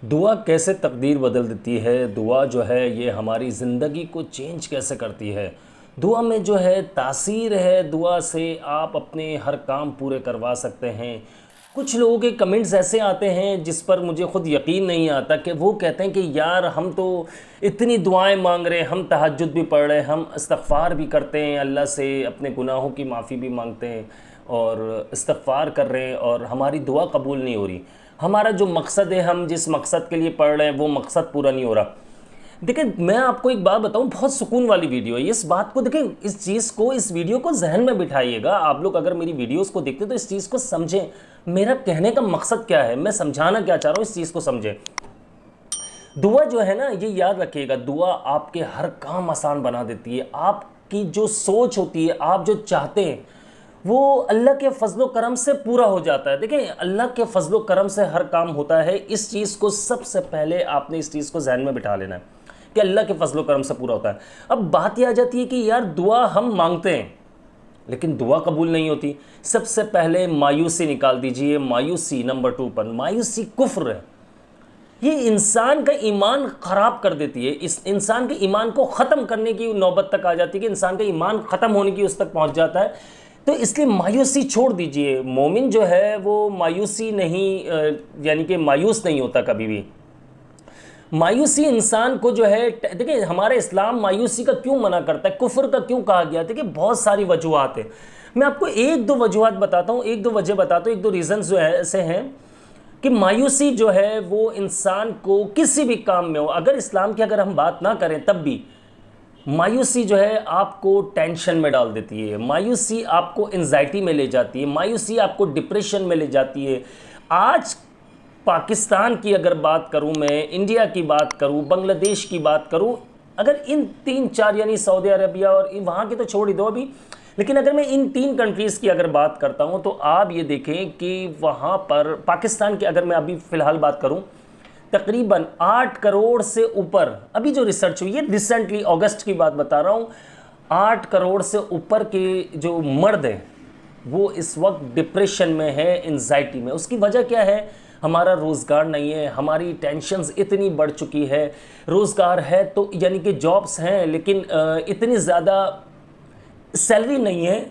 दुआ कैसे तकदीर बदल देती है। दुआ जो है ये हमारी ज़िंदगी को चेंज कैसे करती है। दुआ में जो है तासीर है, दुआ से आप अपने हर काम पूरे करवा सकते हैं। कुछ लोगों के कमेंट्स ऐसे आते हैं जिस पर मुझे ख़ुद यकीन नहीं आता कि वो कहते हैं कि यार हम तो इतनी दुआएं मांग रहे हैं, हम तहज्जुद भी पढ़ रहे हैं, हम इस्तग़फ़ार भी करते हैं, अल्लाह से अपने गुनाहों की माफ़ी भी मांगते हैं और इस्तग़फ़ार कर रहे हैं और हमारी दुआ कबूल नहीं हो रही। हमारा जो मकसद है, हम जिस मकसद के लिए पढ़ रहे हैं वो मकसद पूरा नहीं हो रहा। देखिए मैं आपको एक बात बताऊं, बहुत सुकून वाली वीडियो है। इस बात को देखिए, इस चीज़ को, इस वीडियो को जहन में बिठाइएगा। आप लोग अगर मेरी वीडियोस को देखते तो इस चीज़ को समझें, मेरा कहने का मकसद क्या है, मैं समझाना क्या चाह रहा हूँ, इस चीज़ को समझें। दुआ जो है ना, ये याद रखिएगा, दुआ आपके हर काम आसान बना देती है। आपकी जो सोच होती है, आप जो चाहते हैं वो अल्लाह के फजलो करम से पूरा हो जाता है। देखिए अल्लाह के फजलो करम से हर काम होता है। इस चीज़ को सबसे पहले आपने इस चीज़ को जहन में बिठा लेना है कि अल्लाह के फजलो करम से पूरा होता है। अब बात यह आ जाती है कि यार दुआ हम मांगते हैं लेकिन दुआ कबूल नहीं होती। सबसे पहले मायूसी निकाल दीजिए। मायूसी नंबर 2 पर, मायूसी कुफ्र है। ये इंसान का ईमान ख़राब कर देती है। इस इंसान के ईमान को ख़त्म करने की नौबत तक आ जाती है कि इंसान का ईमान ख़त्म होने की उस तक पहुंच जाता है। तो इसलिए मायूसी छोड़ दीजिए। मोमिन जो है वो मायूसी नहीं, यानी कि मायूस नहीं होता कभी भी। मायूसी इंसान को जो है, देखिए हमारा इस्लाम मायूसी का क्यों मना करता है, कुफ्र का क्यों कहा गया। देखिए बहुत सारी वजूहात है। मैं आपको एक दो वजूहात बताता हूँ, एक दो वजह बताता हूँ, एक दो रीज़न्स जो है ऐसे हैं कि मायूसी जो है वो इंसान को किसी भी काम में हो, अगर इस्लाम की अगर हम बात ना करें तब भी मायूसी जो है आपको टेंशन में डाल देती है। मायूसी आपको एंजाइटी में ले जाती है। मायूसी आपको डिप्रेशन में ले जाती है। आज पाकिस्तान की अगर बात करूं, मैं इंडिया की बात करूं, बांग्लादेश की बात करूं, अगर इन 3-4 यानी सऊदी अरबिया और वहाँ की तो छोड़ ही दो अभी, लेकिन अगर मैं इन 3 कंट्रीज़ की अगर बात करता हूँ तो आप ये देखें कि वहाँ पर पाकिस्तान की अगर मैं अभी फ़िलहाल बात करूँ, तकरीबन 8 करोड़ से ऊपर, अभी जो रिसर्च हुई है रिसेंटली अगस्त की बात बता रहा हूँ, 8 करोड़ से ऊपर के जो मर्द हैं वो इस वक्त डिप्रेशन में है, एंजाइटी में। उसकी वजह क्या है? हमारा रोज़गार नहीं है, हमारी टेंशन्स इतनी बढ़ चुकी है। रोज़गार है तो यानी कि जॉब्स हैं लेकिन इतनी ज़्यादा सैलरी नहीं है,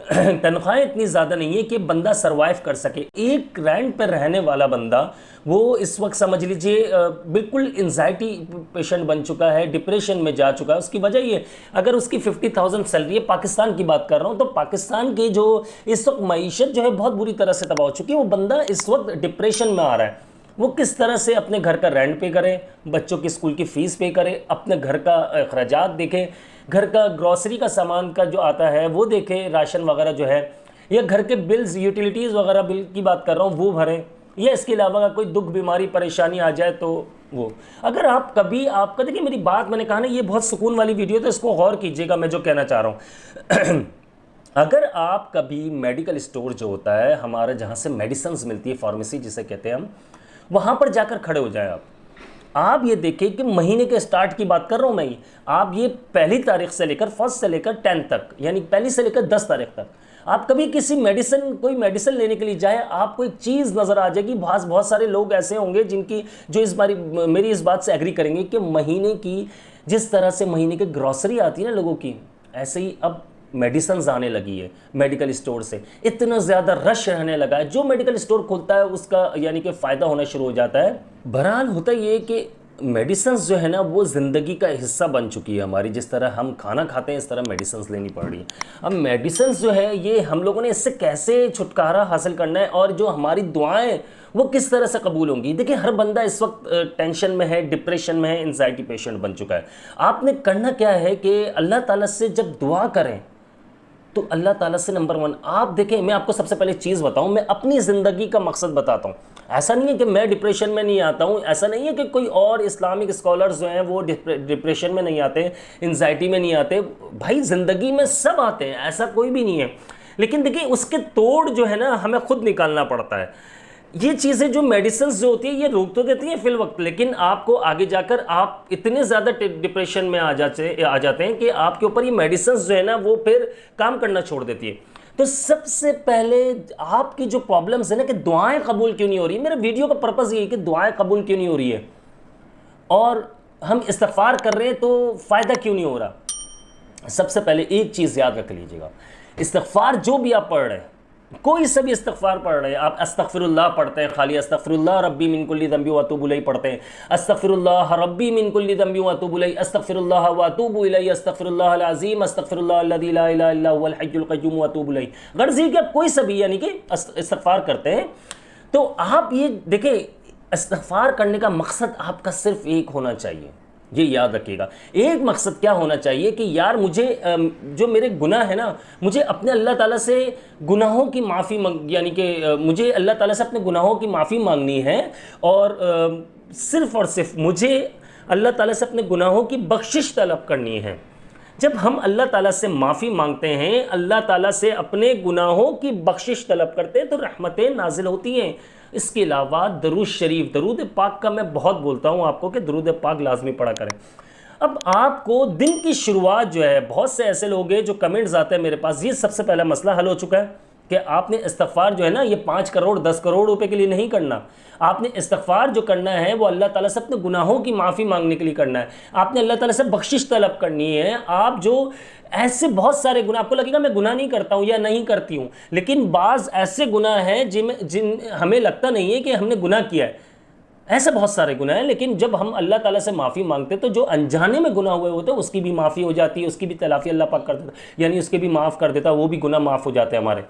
तनख्वाहें इतनी ज़्यादा नहीं है कि बंदा सरवाइव कर सके। एक रेंट पर रहने वाला बंदा वो इस वक्त समझ लीजिए बिल्कुल एंजाइटी पेशेंट बन चुका है, डिप्रेशन में जा चुका है। उसकी वजह ये, अगर उसकी 50,000 सैलरी है, पाकिस्तान की बात कर रहा हूँ, तो पाकिस्तान की जो इस वक्त मईशत जो है बहुत बुरी तरह से तबाह हो चुकी है। वो बंदा इस वक्त डिप्रेशन में आ रहा है। वो किस तरह से अपने घर का रेंट पे करे, बच्चों की स्कूल की फ़ीस पे करे, अपने घर का अखराजात देखे, घर का ग्रॉसरी का सामान का जो आता है वो देखे, राशन वगैरह जो है, या घर के बिल्स, यूटिलिटीज़ वगैरह बिल की बात कर रहा हूँ, वो भरें, या इसके अलावा अगर कोई दुख बीमारी परेशानी आ जाए तो वो। अगर आप कभी, आपका देखिए मेरी बात, मैंने कहा ना ये बहुत सुकून वाली वीडियो, तो इसको गौर कीजिएगा मैं जो कहना चाह रहा हूँ। अगर आप कभी मेडिकल स्टोर जो होता है हमारा, जहाँ से मेडिसिन्स मिलती है, फार्मेसी जिसे कहते हैं हम, वहाँ पर जाकर खड़े हो जाएं। आप ये देखें कि महीने के स्टार्ट की बात कर रहा हूँ मैं, आप ये पहली तारीख से लेकर, फर्स्ट से लेकर 10 तक, यानी पहली से लेकर 10 तारीख तक, आप कभी किसी कोई मेडिसिन लेने के लिए जाए, आपको एक चीज़ नज़र आ जाएगी। बहुत सारे लोग ऐसे होंगे जिनकी, जो इस बारी मेरी इस बात से एग्री करेंगे कि महीने की, जिस तरह से महीने की ग्रॉसरी आती है ना लोगों की, ऐसे ही अब मेडिसिन आने लगी है मेडिकल स्टोर से। इतना ज़्यादा रश रहने लगा है, जो मेडिकल स्टोर खुलता है उसका यानी कि फ़ायदा होना शुरू हो जाता है। बहरहाल होता ये कि मेडिसिन्स जो है ना वो ज़िंदगी का हिस्सा बन चुकी है हमारी। जिस तरह हम खाना खाते हैं इस तरह मेडिसिन्स लेनी पड़ रही है। अब मेडिसिन्स जो है ये हम लोगों ने इससे कैसे छुटकारा हासिल करना है, और जो हमारी दुआएं वो किस तरह से कबूल होंगी। देखिए हर बंदा इस वक्त टेंशन में है, डिप्रेशन में है, एंजाइटी पेशेंट बन चुका है। आपने करना क्या है कि अल्लाह ताला से जब दुआ करें तो अल्लाह ताला से नंबर 1 आप देखें। मैं आपको सबसे पहले चीज़ बताऊं, मैं अपनी ज़िंदगी का मकसद बताता हूं। ऐसा नहीं है कि मैं डिप्रेशन में नहीं आता हूं, ऐसा नहीं है कि कोई और इस्लामिक स्कॉलर्स जो हैं वो डिप्रेशन में नहीं आते, एंजाइटी में नहीं आते। भाई ज़िंदगी में सब आते हैं, ऐसा कोई भी नहीं है। लेकिन देखिए उसके तोड़ जो है ना हमें खुद निकालना पड़ता है। ये चीज़ें जो मेडिसिन जो होती है ये रोक तो देती हैं फिल वक्त, लेकिन आपको आगे जाकर आप इतने ज़्यादा डिप्रेशन में आ जाते हैं कि आपके ऊपर ये मेडिसिन जो है ना वो फिर काम करना छोड़ देती है। तो सबसे पहले आपकी जो प्रॉब्लम्स है ना कि दुआएं कबूल क्यों नहीं हो रही, मेरे वीडियो का पर्पज़ ये है कि दुआएं कबूल क्यों नहीं हो रही है और हम इस्तिग़फ़ार कर रहे हैं तो फ़ायदा क्यों नहीं हो रहा। सबसे पहले एक चीज़ याद रख लीजिएगा, इस्तिग़फ़ार जो भी आप पढ़ रहे हैं, कोई सा भी इस्तिग़फ़ार पढ़ रहे हैं, आप अस्तग़फ़िरुल्लाह पढ़ते हैं, खाली अस्तग़फ़िरुल्लाह रब्बी मिन कुल्ली ज़ंबी व अतूबु इलैहि पढ़ते हैं, अस्तग़फ़िरुल्लाह रब्बी मिन कुल्ली ज़ंबी व अतूबु इलैहि, अस्तग़फ़िरुल्लाह व अतूबु इलैहि, अस्तग़फ़िरुल्लाह अल अज़ीम, अस्तग़फ़िरुल्लाह अल्लज़ी ला इलाहा इल्ला हुवल हय्युल क़य्यूम व अतूबु इलैहि। गर्ज़ ये कि आप कोई सा भी यानी कि इस्तिग़फ़ार करते हैं तो आप ये देखें, इस्तिग़फ़ार करने का मकसद आपका सिर्फ एक होना चाहिए, ये याद रखिएगा। एक मकसद क्या होना चाहिए कि यार मुझे जो मेरे गुनाह है ना, मुझे अपने अल्लाह ताला से गुनाहों की माफ़ी यानी कि मुझे अल्लाह ताला से अपने गुनाहों की माफ़ी मांगनी है और सिर्फ़ और सिर्फ मुझे अल्लाह ताला से अपने गुनाहों की बख्शिश तलब करनी है। जब हम अल्लाह ताला से माफ़ी मांगते हैं, अल्लाह ताला से अपने गुनाहों की बख्शिश तलब करते हैं तो रहमतें नाजिल होती हैं। इसके अलावा दरूद शरीफ, दरूद पाक का मैं बहुत बोलता हूँ आपको कि दरूद पाक लाजमी पढ़ा करें। अब आपको दिन की शुरुआत जो है, बहुत से ऐसे लोग हैं जो कमेंट्स आते हैं मेरे पास, ये सबसे पहला मसला हल हो चुका है कि आपने इस्तिग़फ़ार जो है ना ये 5 करोड़ 10 करोड़ रुपए के लिए नहीं करना। आपने इस्तिग़फ़ार जो करना है वो अल्लाह ताला से अपने गुनाहों की माफ़ी मांगने के लिए करना है। आपने अल्लाह ताला से बख्शिश तलब करनी है। आप जो ऐसे बहुत सारे गुनाह, आपको लगेगा मैं गुनाह नहीं करता हूँ या नहीं करती हूँ, लेकिन बाज़ ऐसे गुनाह हैं जिन हमें लगता नहीं है कि हमने गुनाह किया है। ऐसे बहुत सारे गुनाह हैं, लेकिन जब हम अल्लाह ताला से माफ़ी मांगते तो जो अनजाने में गुनाह हुए होते हैं उसकी भी माफ़ी हो जाती है, उसकी भी तलाफ़ी अल्लाह पाक कर देता, यानी उसके भी माफ़ कर देता, वो भी गुनाह माफ़ हो जाते हैं हमारे।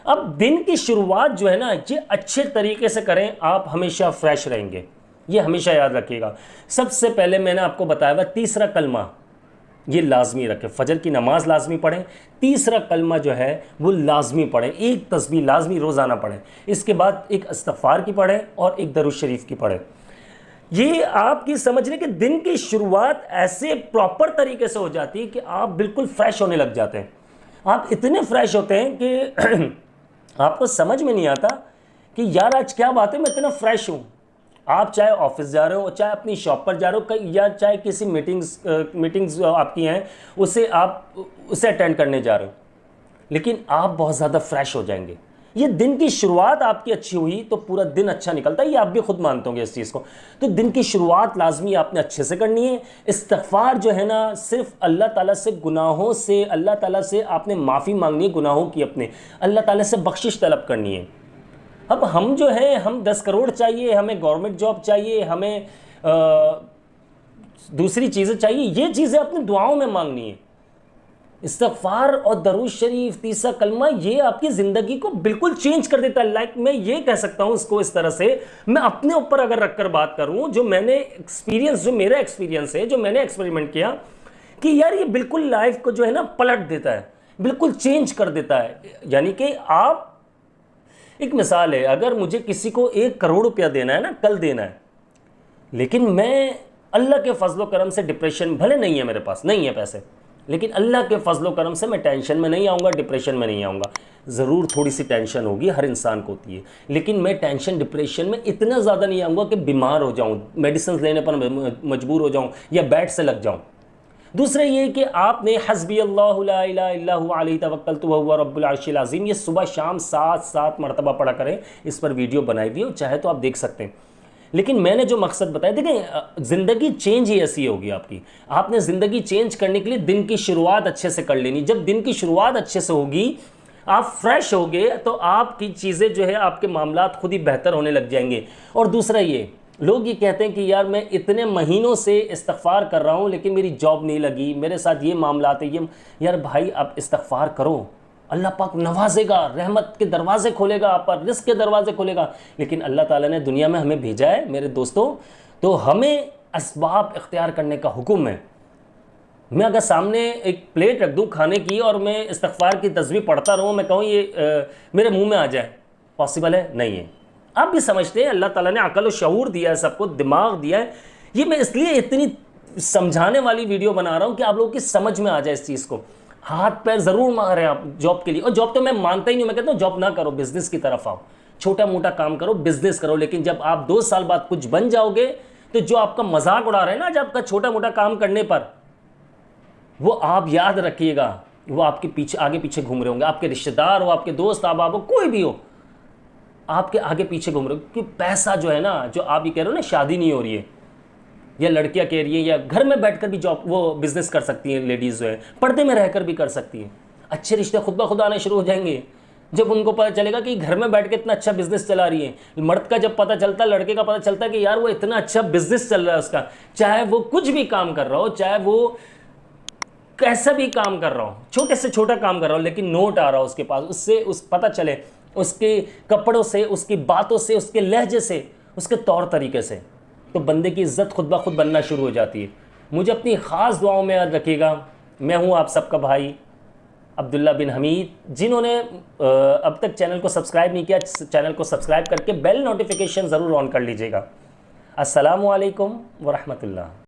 अब दिन की शुरुआत जो है ना ये अच्छे तरीके से करें, आप हमेशा फ्रेश रहेंगे, ये हमेशा याद रखिएगा। सबसे पहले मैंने आपको बताया हुआ तीसरा कलमा ये लाजमी रखें, फजर की नमाज लाजमी पढ़ें, तीसरा कलमा जो है वो लाजमी पढ़ें, एक तस्बीह लाजमी रोज़ाना पढ़ें, इसके बाद एक इस्तिग़फ़ार की पढ़ें और एक दरूद शरीफ की पढ़ें। ये आपकी समझ लें कि दिन की शुरुआत ऐसे प्रॉपर तरीके से हो जाती है कि आप बिल्कुल फ्रेश होने लग जाते हैं। आप इतने फ्रेश होते हैं कि आपको समझ में नहीं आता कि यार आज क्या बात है, मैं इतना फ्रेश हूँ। आप चाहे ऑफिस जा रहे हो, चाहे अपनी शॉप पर जा रहे हो, या चाहे किसी मीटिंग्स आपकी हैं उसे अटेंड करने जा रहे हो, लेकिन आप बहुत ज़्यादा फ्रेश हो जाएंगे। ये दिन की शुरुआत आपकी अच्छी हुई तो पूरा दिन अच्छा निकलता है, ये आप भी खुद मानते होंगे इस चीज़ को। तो दिन की शुरुआत लाजमी आपने अच्छे से करनी है। इस्तिग़फ़ार जो है ना सिर्फ अल्लाह ताला से गुनाहों से, अल्लाह ताला से आपने माफ़ी मांगनी है गुनाहों की, अपने अल्लाह ताला से बख्शिश तलब करनी है। अब हम जो है, हम 10 करोड़ चाहिए, हमें गवर्नमेंट जॉब चाहिए, हमें दूसरी चीज़ें चाहिए, ये चीज़ें अपनी दुआओं में मांगनी है। इस्तिग़फ़ार और दरूद शरीफ, तीसरा कलमा, ये आपकी ज़िंदगी को बिल्कुल चेंज कर देता है। लाइक मैं ये कह सकता हूँ इसको इस तरह से, मैं अपने ऊपर अगर रखकर बात करूँ, जो मैंने एक्सपीरियंस, जो मेरा एक्सपीरियंस है, जो मैंने एक्सपेरिमेंट किया कि यार ये बिल्कुल लाइफ को जो है ना पलट देता है, बिल्कुल चेंज कर देता है। यानी कि आप, एक मिसाल है, अगर मुझे किसी को 1 करोड़ रुपया देना है ना, कल देना है, लेकिन मैं अल्लाह के फजलो करम से डिप्रेशन, भले नहीं है मेरे पास, नहीं है पैसे, लेकिन अल्लाह के फजलो करम से मैं टेंशन में नहीं आऊँगा, डिप्रेशन में नहीं आऊँगा। ज़रूर थोड़ी सी टेंशन होगी, हर इंसान को होती है, लेकिन मैं टेंशन डिप्रेशन में इतना ज़्यादा नहीं आऊँगा कि बीमार हो जाऊँ, मेडिसिन लेने पर मजबूर हो जाऊँ या बेड से लग जाऊँ। दूसरा ये कि आपने हस्बी अल्लाहु ला इलाहा इल्ला हुवा अलैहि तवक्कलतु व हुवा रब्बुल अर्शिल अज़ीम, ये सुबह शाम 7 मरतबा पढ़ा करें। इस पर वीडियो बनाई हुई है, चाहे तो आप देख सकते हैं। लेकिन मैंने जो मकसद बताया, देखें ज़िंदगी चेंज ही ऐसी होगी आपकी। आपने ज़िंदगी चेंज करने के लिए दिन की शुरुआत अच्छे से कर लेनी। जब दिन की शुरुआत अच्छे से होगी, आप फ्रेश होगे, तो आपकी चीज़ें जो है, आपके मामलात खुद ही बेहतर होने लग जाएंगे। और दूसरा ये, लोग ये कहते हैं कि यार मैं इतने महीनों से इस्तिग़फ़ार कर रहा हूँ लेकिन मेरी जॉब नहीं लगी, मेरे साथ ये मामलात है, ये। यार भाई आप इस्तिग़फ़ार करो, अल्लाह पाक नवाजेगा, रहमत के दरवाज़े खोलेगा आप पर, रिज़्क़ के दरवाज़े खोलेगा। लेकिन अल्लाह ताला ने दुनिया में हमें भेजा है मेरे दोस्तों, तो हमें असबाब इख्तियार करने का हुक्म है। मैं अगर सामने एक प्लेट रख दूँ खाने की और मैं इस्तिग़फ़ार की तस्बीह पढ़ता रहूँ, मैं कहूँ ये मेरे मुँह में आ जाए, पॉसिबल है? नहीं है। आप भी समझते हैं अल्लाह ताला ने अक़ल और शऊर दिया है, सबको दिमाग दिया है। ये मैं इसलिए इतनी समझाने वाली वीडियो बना रहा हूँ कि आप लोगों की समझ में आ जाए इस चीज़ को। हाथ पैर ज़रूर मारें आप जॉब के लिए, और जॉब तो मैं मानता ही नहीं, मैं कहता हूँ जॉब ना करो, बिज़नेस की तरफ आओ, छोटा मोटा काम करो, बिज़नेस करो। लेकिन जब आप 2 साल बाद कुछ बन जाओगे, तो जो आपका मजाक उड़ा रहे हैं ना आज आपका छोटा मोटा काम करने पर, वो आप याद रखिएगा वो आपके पीछे आगे पीछे घूम रहे होंगे, आपके रिश्तेदार हो, आपके दोस्त अहबाब हो, कोई भी हो, आपके आगे पीछे घूम रहे हो। क्योंकि पैसा जो है ना, जो आप ये कह रहे हो ना शादी नहीं हो रही है, या लड़कियां कह रही है, या घर में बैठकर भी जॉब वो बिजनेस कर सकती हैं, लेडीज़ जो है पर्दे में रहकर भी कर सकती हैं। अच्छे रिश्ते खुद ब खुद आने शुरू हो जाएंगे जब उनको पता चलेगा कि घर में बैठ के इतना अच्छा बिजनेस चला रही है। मर्द का जब पता चलता है, लड़के का पता चलता है कि यार वो इतना अच्छा बिजनेस चल रहा है उसका, चाहे वो कुछ भी काम कर रहा हो, चाहे वो कैसा भी काम कर रहा हो, छोटे से छोटा काम कर रहा हो, लेकिन नोट आ रहा हो उसके पास, उससे उस पता चले उसके कपड़ों से, उसकी बातों से, उसके लहजे से, उसके तौर तरीके से, तो बंदे की इज्जत खुद ब खुद बनना शुरू हो जाती है। मुझे अपनी ख़ास दुआओं में याद रखिएगा। मैं हूँ आप सबका भाई अब्दुल्ला बिन हमीद। जिन्होंने अब तक चैनल को सब्सक्राइब नहीं किया, चैनल को सब्सक्राइब करके बेल नोटिफिकेशन ज़रूर ऑन कर लीजिएगा। अस्सलामु अलैकुम व रहमतुल्लाह।